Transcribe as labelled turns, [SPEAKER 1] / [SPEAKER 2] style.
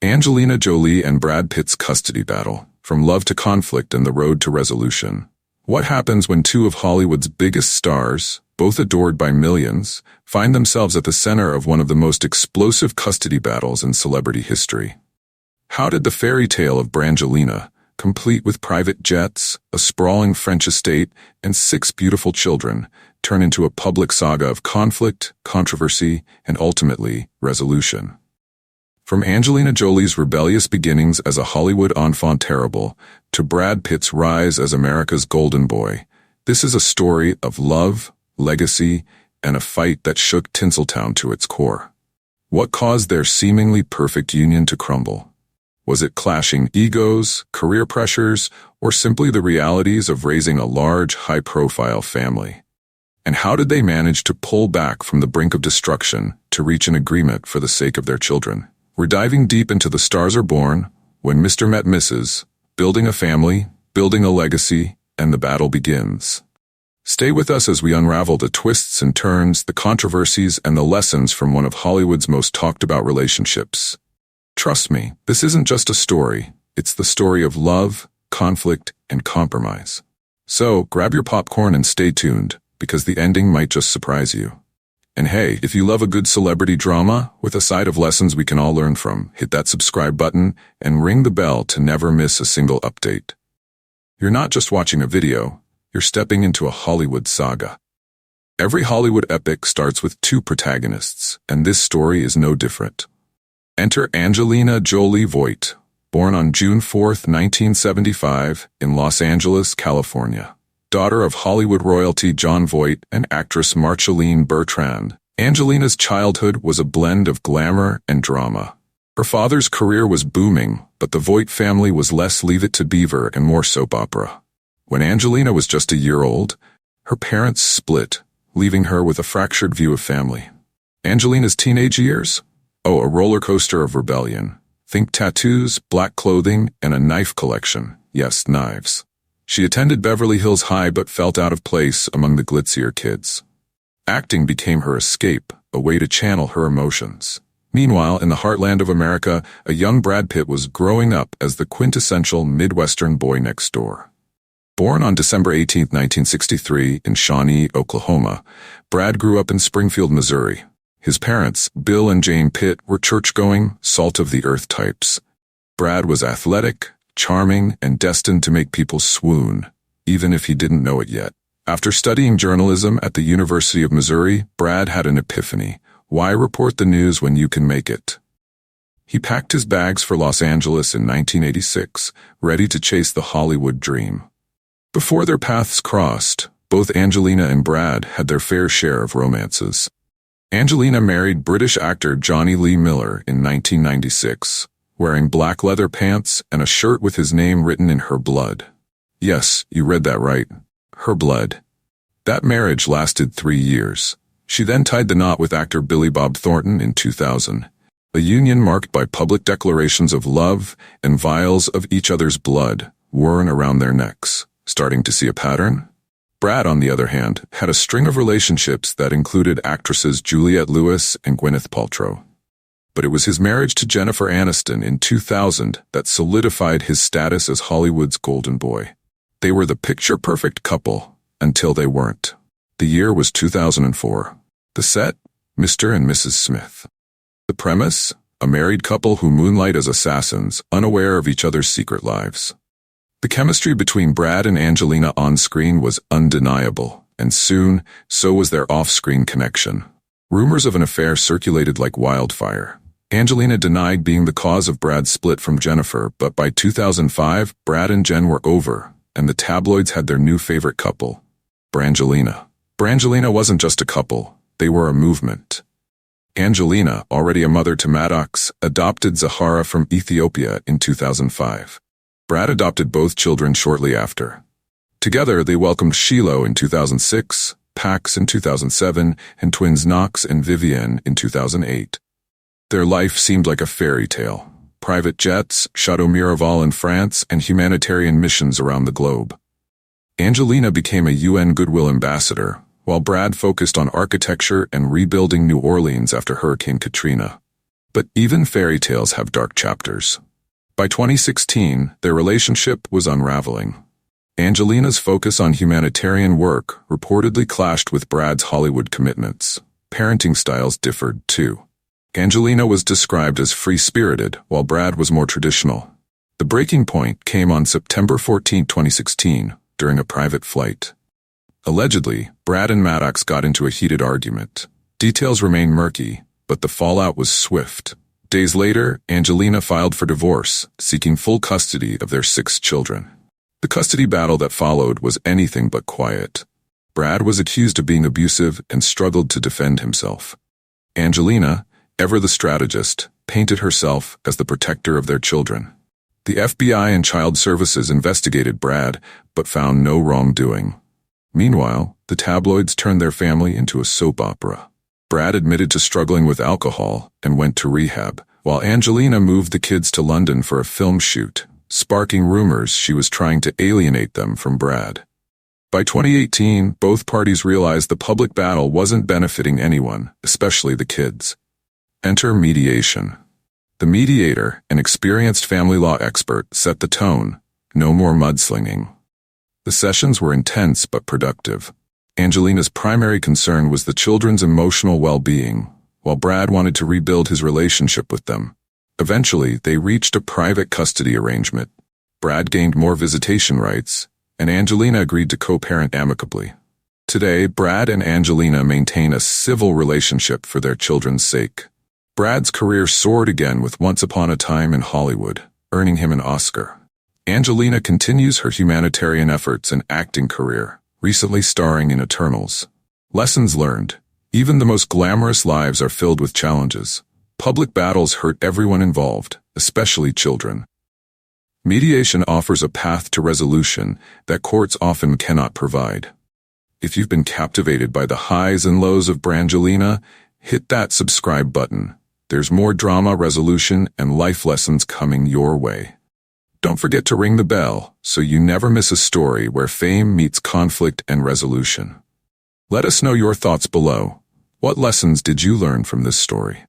[SPEAKER 1] Angelina Jolie and Brad Pitt's custody battle, from love to conflict and the road to resolution. What happens when two of Hollywood's biggest stars, both adored by millions, find themselves at the center of one of the most explosive custody battles in celebrity history? How did the fairy tale of Brangelina, complete with private jets, a sprawling French estate, and 6 beautiful children, turn into a public saga of conflict, controversy, and ultimately, resolution? From Angelina Jolie's rebellious beginnings as a Hollywood enfant terrible to Brad Pitt's rise as America's golden boy, this is a story of love, legacy, and a fight that shook Tinseltown to its core. What caused their seemingly perfect union to crumble? Was it clashing egos, career pressures, or simply the realities of raising a large, high-profile family? And how did they manage to pull back from the brink of destruction to reach an agreement for the sake of their children? We're diving deep into The Stars Are Born, When Mr. Met Mrs., Building a Family, Building a Legacy, and the Battle Begins. Stay with us as we unravel the twists and turns, the controversies, and the lessons from one of Hollywood's most talked-about relationships. Trust me, this isn't just a story, it's the story of love, conflict, and compromise. So, grab your popcorn and stay tuned, because the ending might just surprise you. And hey, if you love a good celebrity drama, with a side of lessons we can all learn from, hit that subscribe button and ring the bell to never miss a single update. You're not just watching a video, you're stepping into a Hollywood saga. Every Hollywood epic starts with 2 protagonists, and this story is no different. Enter Angelina Jolie Voight, born on June 4, 1975, in Los Angeles, California. Daughter of Hollywood royalty Jon Voight and actress Marceline Bertrand, Angelina's childhood was a blend of glamour and drama. Her father's career was booming, but the Voight family was less Leave It to Beaver and more soap opera. When Angelina was just a year old, her parents split, leaving her with a fractured view of family. Angelina's teenage years? Oh, a roller coaster of rebellion. Think tattoos, black clothing, and a knife collection. Yes, knives. She attended Beverly Hills High but felt out of place among the glitzier kids. Acting became her escape, a way to channel her emotions. Meanwhile, in the heartland of America, a young Brad Pitt was growing up as the quintessential Midwestern boy next door. Born on December 18, 1963, in Shawnee, Oklahoma, Brad grew up in Springfield, Missouri. His parents, Bill and Jane Pitt, were church-going, salt-of-the-earth types. Brad was athletic, charming, and destined to make people swoon, even if he didn't know it yet. After studying journalism at the University of Missouri, Brad had an epiphany. Why report the news when you can make it? He packed his bags for Los Angeles in 1986, ready to chase the Hollywood dream. Before their paths crossed, both Angelina and Brad had their fair share of romances. Angelina married British actor Johnny Lee Miller in 1996, wearing black leather pants and a shirt with his name written in her blood. Yes, you read that right. Her blood. That marriage lasted 3 years. She then tied the knot with actor Billy Bob Thornton in 2000, a union marked by public declarations of love and vials of each other's blood worn around their necks. Starting to see a pattern? Brad, on the other hand, had a string of relationships that included actresses Juliette Lewis and Gwyneth Paltrow. But it was his marriage to Jennifer Aniston in 2000 that solidified his status as Hollywood's golden boy. They were the picture-perfect couple, until they weren't. The year was 2004. The set? Mr. and Mrs. Smith. The premise? A married couple who moonlight as assassins, unaware of each other's secret lives. The chemistry between Brad and Angelina on-screen was undeniable, and soon, so was their off-screen connection. Rumors of an affair circulated like wildfire. Angelina denied being the cause of Brad's split from Jennifer, but by 2005, Brad and Jen were over, and the tabloids had their new favorite couple, Brangelina. Brangelina wasn't just a couple, they were a movement. Angelina, already a mother to Maddox, adopted Zahara from Ethiopia in 2005. Brad adopted both children shortly after. Together, they welcomed Shiloh in 2006, Pax in 2007, and twins Knox and Vivienne in 2008. Their life seemed like a fairy tale. Private jets, Chateau Miraval in France, and humanitarian missions around the globe. Angelina became a UN Goodwill ambassador, while Brad focused on architecture and rebuilding New Orleans after Hurricane Katrina. But even fairy tales have dark chapters. By 2016, their relationship was unraveling. Angelina's focus on humanitarian work reportedly clashed with Brad's Hollywood commitments. Parenting styles differed, too. Angelina was described as free-spirited, while Brad was more traditional. The breaking point came on September 14, 2016, during a private flight. Allegedly, Brad and Maddox got into a heated argument. Details remain murky, but the fallout was swift. Days later, Angelina filed for divorce, seeking full custody of their 6 children. The custody battle that followed was anything but quiet. Brad was accused of being abusive and struggled to defend himself. Angelina, ever the strategist, painted herself as the protector of their children. The FBI and Child Services investigated Brad, but found no wrongdoing. Meanwhile, the tabloids turned their family into a soap opera. Brad admitted to struggling with alcohol and went to rehab, while Angelina moved the kids to London for a film shoot, sparking rumors she was trying to alienate them from Brad. By 2018, both parties realized the public battle wasn't benefiting anyone, especially the kids. Enter mediation. The mediator, an experienced family law expert, set the tone. No more mudslinging. The sessions were intense but productive. Angelina's primary concern was the children's emotional well-being, while Brad wanted to rebuild his relationship with them. Eventually, they reached a private custody arrangement. Brad gained more visitation rights, and Angelina agreed to co-parent amicably. Today, Brad and Angelina maintain a civil relationship for their children's sake. Brad's career soared again with Once Upon a Time in Hollywood, earning him an Oscar. Angelina continues her humanitarian efforts and acting career, recently starring in Eternals. Lessons learned. Even the most glamorous lives are filled with challenges. Public battles hurt everyone involved, especially children. Mediation offers a path to resolution that courts often cannot provide. If you've been captivated by the highs and lows of Brangelina, hit that subscribe button. There's more drama, resolution, and life lessons coming your way. Don't forget to ring the bell so you never miss a story where fame meets conflict and resolution. Let us know your thoughts below. What lessons did you learn from this story?